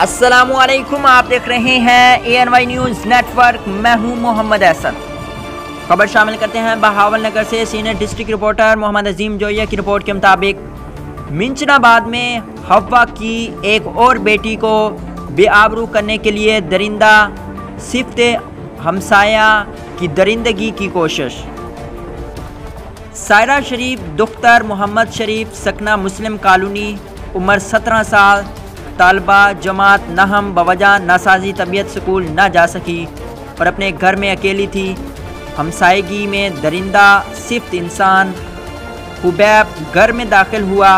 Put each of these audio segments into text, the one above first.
अस्सलामुअलैकुम, आप देख रहे हैं ANY न्यूज़ नेटवर्क। मैं हूं मोहम्मद एहसन। खबर शामिल करते हैं बहावल नगर से। सीनियर डिस्ट्रिक्ट रिपोर्टर मोहम्मद अजीम जोया की रिपोर्ट के मुताबिक मिंचनाबाद में हवा की एक और बेटी को बेआबरू करने के लिए दरिंदा सिफ्त हमसाया की दरिंदगी की कोशिश। सायरा शरीफ दुख्तर मोहम्मद शरीफ, सकना मुस्लिम कॉलोनी, उम्र 17 साल, तालबा जमात नहम बवजह नासाजी तबीयत स्कूल न जा सकी और अपने घर में अकेली थी। हमसायगी में दरिंदा सिफ्त इंसान हुबैब घर में दाखिल हुआ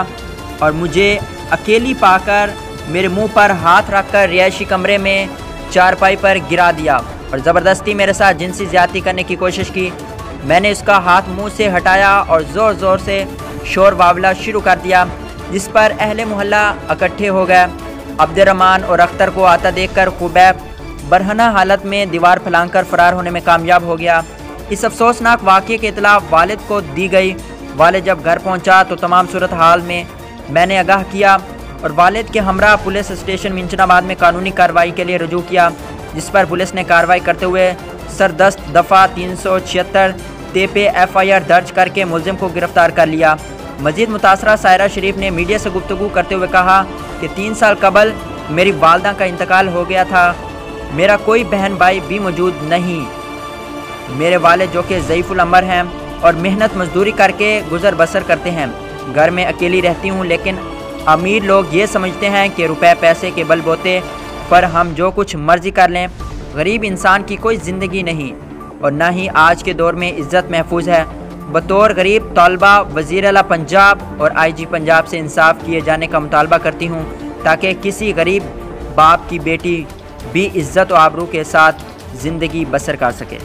और मुझे अकेली पाकर मेरे मुंह पर हाथ रखकर रिहायशी कमरे में चारपाई पर गिरा दिया और ज़बरदस्ती मेरे साथ जिनसी ज़्यादती करने की कोशिश की। मैंने उसका हाथ मुंह से हटाया और ज़ोर ज़ोर से शोर वावला शुरू कर दिया, जिस पर अहले मोहल्ला इकट्ठे हो गए। अब्दुर्रहमान और अख्तर को आता देखकर खुबैब बरहना हालत में दीवार फैलाकर फ़रार होने में कामयाब हो गया। इस अफसोसनाक वाक़े की इत्तला वालिद को दी गई। वालिद जब घर पहुंचा तो तमाम सूरत हाल में मैंने आगाह किया और वालिद के हमरा पुलिस स्टेशन मिंचनाबाद में कानूनी कार्रवाई के लिए रुजू किया, जिस पर पुलिस ने कार्रवाई करते हुए सरदस्त दफ़ा 376 पे FIR दर्ज करके मुलजिम को गिरफ्तार कर लिया। मजीद मुतासरा सायरा शरीफ ने मीडिया से गुफ्तगू करते हुए कहा कि 3 साल कबल मेरी वालदा का इंतकाल हो गया था। मेरा कोई बहन भाई भी मौजूद नहीं। मेरे वालिद जो कि ज़ईफ़ुल अमर हैं और मेहनत मजदूरी करके गुजर बसर करते हैं। घर में अकेली रहती हूँ, लेकिन अमीर लोग ये समझते हैं कि रुपए पैसे के बलबूते पर हम जो कुछ मर्जी कर लें। गरीब इंसान की कोई ज़िंदगी नहीं और ना ही आज के दौर में इज़्ज़त महफूज है। बतौर गरीब तलबा वज़ीर आला पंजाब और IG पंजाब से इंसाफ किए जाने का मुतालबा करती हूँ, ताकि किसी गरीब बाप की बेटी भी इज़्ज़त और आबरू के साथ ज़िंदगी बसर कर सके।